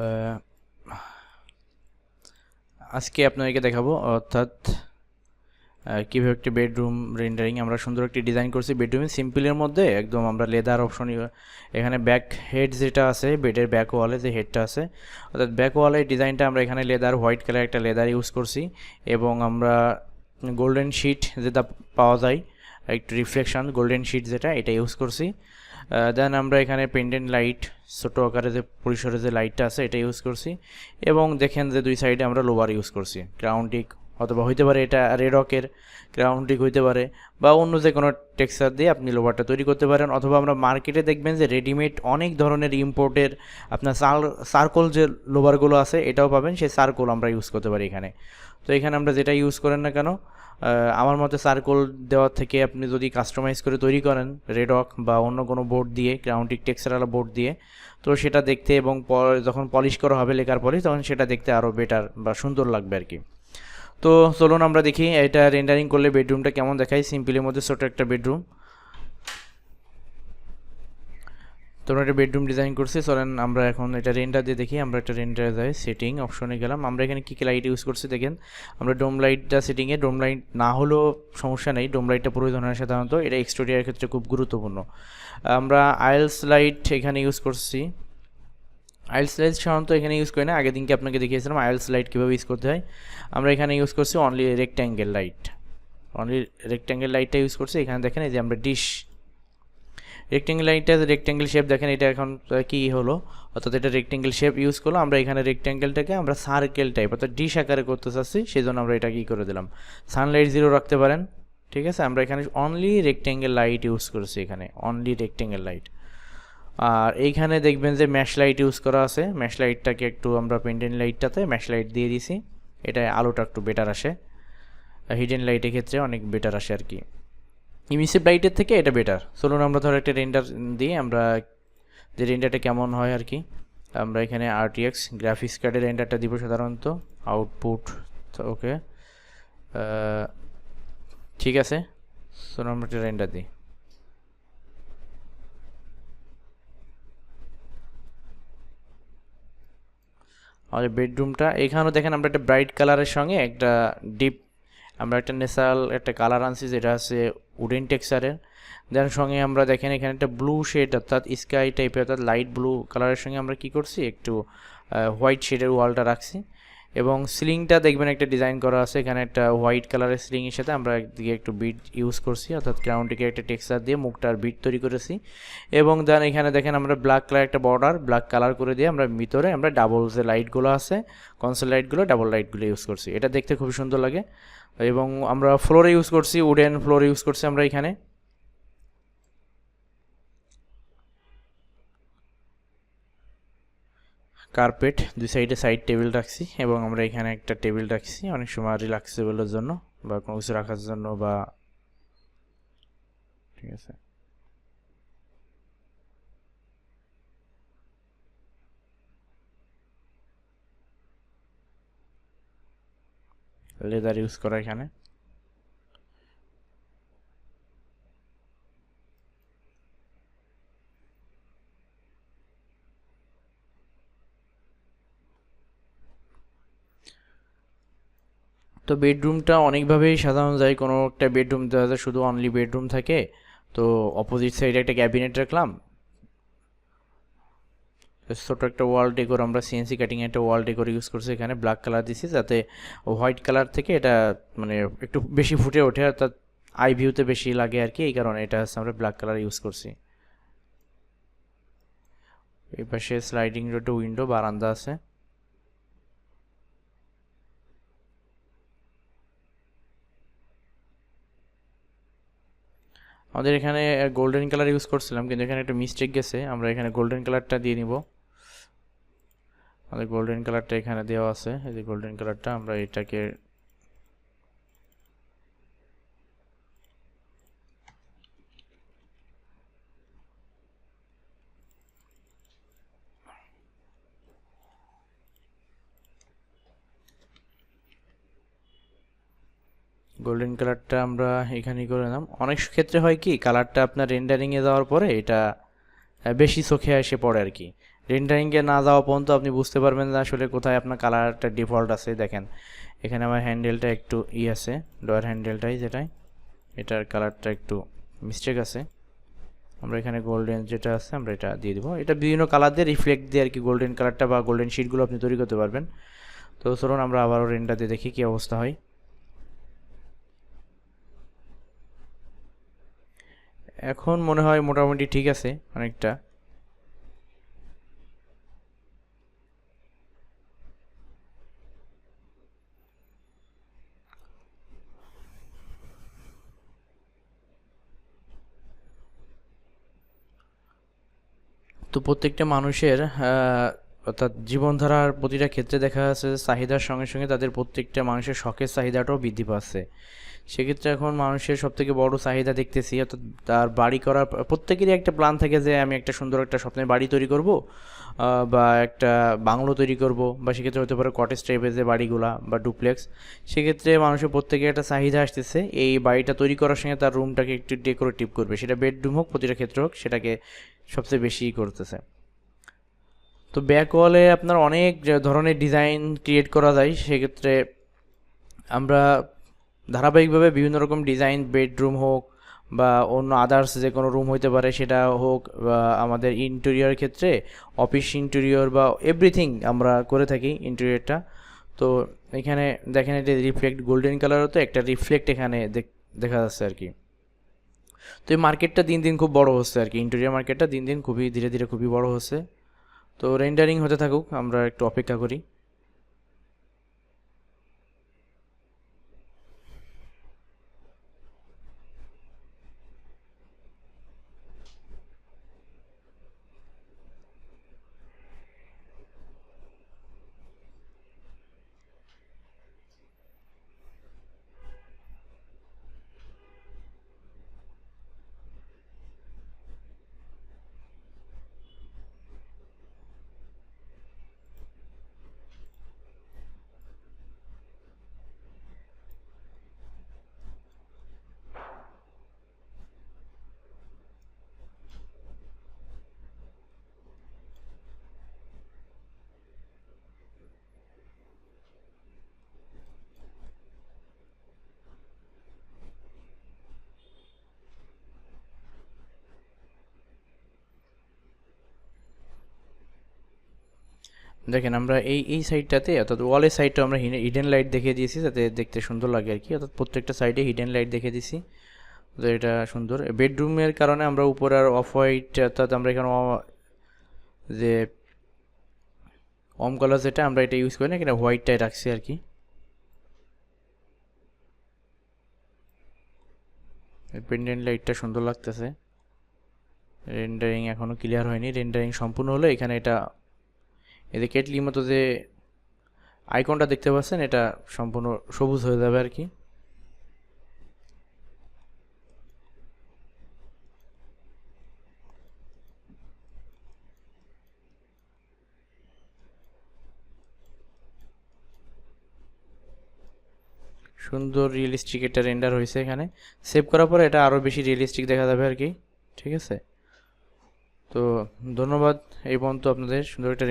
আহ, আজকে আপনাদেরকে দেখাবো অর্থাৎ কীভাবে একটি বেডরুম রেন্ডারিং আমরা সুন্দর একটি ডিজাইন করছি বেডরুমে সিম্পলের মধ্যে একদম আমরা লেদার অপশন এখানে ব্যাক হেড যেটা আছে বেডের ব্যাক ওয়ালে যে হেডটা আছে অর্থাৎ ব্যাক ওয়ালের ডিজাইনটা আমরা এখানে লেদার হোয়াইট কালার একটা লেদার ইউজ করছি এবং আমরা গোল্ডেন শিট যেটা পাওয়া যায় একটু রিফ্লেকশন গোল্ডেন শিট যেটা এটা ইউজ করছি। দেন আমরা এখানে পেন্ডেন্ট লাইট ছোটো আকারে যে পরিসরে যে লাইটটা আছে এটা ইউজ করছি এবং দেখেন যে দুই সাইডে আমরা লোভার ইউজ করছি গ্রাউন্ডিক অথবা হইতে পারে এটা রেডকের গ্রাউন্ডিক হইতে পারে বা অন্য যে কোনো টেক্সচার দিয়ে আপনি লোভারটা তৈরি করতে পারেন অথবা আমরা মার্কেটে দেখবেন যে রেডিমেড অনেক ধরনের ইম্পোর্টের আপনার সার্কল যে লোভারগুলো আছে এটাও পাবেন সেই সার্কল আমরা ইউজ করতে পারি এখানে। তো এখানে আমরা যেটা ইউজ করেন না কেন আমার মতে সার্কল দেওয়ার থেকে আপনি যদি কাস্টমাইজ করে তৈরি করেন রেডক বা অন্য কোনো বোর্ড দিয়ে গ্রাউন্ডিক টেক্সচারওয়ালা বোর্ড দিয়ে তো সেটা দেখতে এবং যখন পলিশ করা হবে লেখার পরে তখন সেটা দেখতে আরও বেটার বা সুন্দর লাগবে আর কি। তো চলুন আমরা দেখি এটা রেন্ডারিং করলে বেডরুমটা কেমন দেখায় সিম্পলের মধ্যে ছোটো একটা বেডরুম। তোমরা একটা বেডরুম ডিজাইন করছি চলেন আমরা এখন এটা রেন্ডার দিয়ে দেখি। আমরা একটা রেন্ডারে যাই সেটিং অপশনে গেলাম আমরা এখানে কী কী লাইট ইউজ করছি দেখেন আমরা ডোম লাইটটা সেটিংয়ে ডোম লাইট না হলেও সমস্যা নেই ডোম লাইটটা প্রয়োজন হয় সাধারণত এটা এক্সটেরিয়ারের ক্ষেত্রে খুব গুরুত্বপূর্ণ। আমরা আইলস লাইট এখানে ইউজ করছি আইলস লাইট সাধারণত এখানে ইউজ করি না আগের দিনকে আপনাকে দেখিয়েছিলাম আইলস লাইট কীভাবে ইউজ করতে হয়। আমরা এখানে ইউজ করছি অনলি রেক্ট্যাঙ্গেল লাইটটা ইউজ করছি এখানে দেখেন এই যে আমরা ডিশ রেক্ট্যাঙ্গেল লাইটটা রেক্ট্যাঙ্গেল শেপ দেখেন এটা এখন কি হলো অর্থাৎ এটা রেক্ট্যাঙ্গেল শেপ ইউজ করলো আমরা এখানে রেক্ট্যাঙ্গেলটাকে আমরা সার্কেল টাইপ অর্থাৎ ডিশ আকারে করতে চাচ্ছি সেই জন্য আমরা এটা কী করে দিলাম সানলাইট 0 রাখতে পারেন ঠিক আছে। আমরা এখানে অনলি রেক্ট্যাঙ্গেল লাইট ইউজ করছি এখানে অনলি রেক্ট্যাঙ্গেল লাইট। আর এইখানে দেখবেন যে ম্যাশ লাইট ইউজ করা আছে ম্যাশ লাইটটাকে একটু আমরা পেন্ডেন্ট লাইটটাতে ম্যাশ লাইট দিয়ে দিছি এটা আলোটা একটু বেটার আসে হিডেন লাইটের ক্ষেত্রে অনেক বেটার আসে আর কি ইমিসিভ লাইটের থেকে এটা বেটার। চলুন আমরা ধরো একটা রেন্ডার দিয়ে আমরা যে রেন্ডারটা কেমন হয় আর কি আমরা এখানে আরটিএক্স গ্রাফিক্স কার্ডের রেন্ডারটা দিব সাধারণত আউটপুট ওকে ঠিক আছে। চলুন আমরা একটা রেন্ডার দিই আমাদের বেডরুমটা এখানেও দেখেন আমরা একটা ব্রাইট কালারের সঙ্গে একটা ডিপ আমরা একটা ন্যাচারাল একটা কালার আনছি যেটা আছে উডেন টেক্সচারের দেন সঙ্গে আমরা দেখেন এখানে একটা ব্লু শেড অর্থাৎ স্কাই টাইপের অর্থাৎ লাইট ব্লু কালারের সঙ্গে আমরা কি করছি একটু হোয়াইট শেডের ওয়ালটা রাখছি এবং সিলিংটা দেখবেন একটা ডিজাইন করা আছে এখানে একটা হোয়াইট কালারের সিলিংয়ের সাথে আমরা একদিকে একটু বিট ইউজ করছি অর্থাৎ গ্রাউন্ডটিকে একটা টেক্সচার দিয়ে মুখটার বিট তৈরি করেছি এবং দেন এখানে দেখেন আমরা ব্ল্যাক কালার একটা বর্ডার ব্ল্যাক কালার করে দিয়ে আমরা ভিতরে আমরা ডাবল যে লাইটগুলো আছে কনসোল লাইটগুলো ডাবল লাইটগুলো ইউজ করছি এটা দেখতে খুবই সুন্দর লাগে এবং আমরা ফ্লোরে ইউজ করছি উডেন ফ্লোর ইউজ করছি আমরা এখানে কার্পেট দুই সাইডে সাইড টেবিল রাখছি এবং আমরা এখানে একটা টেবিল রাখছি অনেক সময় রিল্যাক্সেবলের জন্য বা কোনো কিছু রাখার জন্য বা ঠিক আছে লেদার ইউজ করা এখানে তো বেডরুমটা অনেকভাবেই সাজানো যায় কোনো একটা বেডরুম দেখা যায় শুধু অনলি বেডরুম থাকে তো অপোজিট সাইডে একটা ক্যাবিনেট রাখলাম ছোটো একটা ওয়াল ডেকোর আমরা সিএনসি কাটিং একটা ওয়াল ডেকোর ইউজ করছি এখানে ব্ল্যাক কালার দিছি যাতে হোয়াইট কালার থেকে এটা মানে একটু বেশি ফুটে ওঠে অর্থাৎ আই ভিউতে বেশি লাগে আর কি এই কারণে এটা হচ্ছে আমরা ব্ল্যাক কালার ইউজ করছি। এই পাশে স্লাইডিং ডোর উইন্ডো বারান্দা আছে আমাদের এখানে গোল্ডেন কালার ইউজ করছিলাম কিন্তু এখানে একটা মিস্টেক গেছে আমরা এখানে গোল্ডেন কালারটা দিয়ে নিব আমাদের গোল্ডেন কালারটা এখানে দেওয়া আছে এই যে গোল্ডেন কালারটা আমরা এটাকে গোল্ডেন কালারটা আমরা এখানেই করে নিলাম অনেক ক্ষেত্রে হয় কি কালারটা আপনার রেন্ডারিংয়ে দেওয়ার পরে এটা বেশি চোখে এসে পড়ে আর কি রেন্ডারিংয়ে না যাওয়া পর্যন্ত আপনি বুঝতে পারবেন না আসলে কোথায় আপনার কালারটা ডিফল্ট আছে। দেখেন এখানে আমার হ্যান্ডেলটা একটু আছে, ডয়ার হ্যান্ডেলটাই যেটাই, এটার কালারটা একটু মিস্টেক আছে। আমরা এখানে গোল্ডেন যেটা আছে আমরা এটা দিয়ে দিব। এটা বিভিন্ন কালার দিয়ে রিফ্লেক্ট দিয়ে আর কি গোল্ডেন কালারটা বা গোল্ডেন শিটগুলো আপনি তৈরি করতে পারবেন। তো চলুন আমরা আবারও রেন্ডার দিয়ে দেখি কী অবস্থা হয়। এখন মনে হয় মোটামুটি ঠিক আছে অনেকটা। তো প্রত্যেকটা মানুষের অর্থাৎ জীবনধারার প্রতিটা ক্ষেত্রে দেখা যাচ্ছে চাহিদার সঙ্গে সঙ্গে তাদের প্রত্যেকটা মানুষের শখের চাহিদাটাও বৃদ্ধি পাচ্ছে। সেক্ষেত্রে এখন মানুষের সবথেকে বড় চাহিদা দেখতেছি, অর্থাৎ তার বাড়ি করার প্রত্যেকেরই একটা প্ল্যান থাকে যে আমি একটা সুন্দর একটা স্বপ্নের বাড়ি তৈরি করব, বা একটা বাংলো তৈরি করব, বা সেক্ষেত্রে হতে পারে কটেজ টাইপের যে বাড়িগুলা বা ডুপ্লেক্স। সেক্ষেত্রে মানুষের প্রত্যেকের একটা চাহিদা আসতেছে এই বাড়িটা তৈরি করার সঙ্গে তার রুমটাকে একটু ডেকোরেটিভ করবে, সেটা বেডরুম হোক প্রতিটা ক্ষেত্রে হোক, সেটাকে সবচেয়ে বেশি করতেছে। তো ব্যাক ওয়ালে আপনার অনেক ধরনের ডিজাইন ক্রিয়েট করা যায়। সেক্ষেত্রে আমরা ধারাবাহিকভাবে বিভিন্ন রকম ডিজাইন, বেডরুম হোক বা অন্য আদার্স যে কোনো রুম হইতে পারে সেটা হোক, বা আমাদের ইন্টেরিয়র ক্ষেত্রে অফিস ইন্টেরিয়র বা এভরিথিং আমরা করে থাকি ইন্টেরিয়রটা। তো এখানে দেখেন এটা রিফ্লেক্ট গোল্ডেন কালারও তো একটা রিফ্লেক্ট এখানে দেখা যাচ্ছে আর কি। তো এই মার্কেটটা দিন দিন খুব বড় হচ্ছে আর কি, ইন্টেরিয়র মার্কেটটা দিন দিন খুবই ধীরে ধীরে খুবই বড় হচ্ছে। তো রেন্ডারিং হতে থাকুক, আমরা একটু অপেক্ষা করি। দেখেন আমরা এই সাইডটাতে অর্থাৎ ওয়ালের সাইডটা আমরা হিডেন লাইট দেখিয়ে দিয়েছি যাতে দেখতে সুন্দর লাগে আর কি, অর্থাৎ প্রত্যেকটা সাইডে হিডেন লাইট দেখিয়ে দিয়েছি। তো এটা সুন্দর। বেডরুমের কারণে আমরা উপরে আর অফ হোয়াইট, অর্থাৎ আমরা এখানে যে কালার যেটা আমরা এটা ইউজ করি না, এখানে হোয়াইটটাই রাখছি আর কি। পেন্ডেন্ট লাইটটা সুন্দর লাগতেছে। রেন্ডারিং এখনও ক্লিয়ার হয়নি, রেন্ডারিং সম্পূর্ণ হলে এখানে এটা এতে কেটলির মতো যে আইকনটা দেখতে পাচ্ছেন এটা সম্পূর্ণ সবুজ হয়ে যাবে আর কি। সুন্দর রিয়েলিস্টিক একটা রেন্ডার হয়েছে এখানে। সেভ করার পরে এটা আরও বেশি রিয়েলিস্টিক দেখা যাবে আর কি। ঠিক আছে, তো ধন্যবাদ এই পর্যন্ত আপনাদের সুন্দর একটা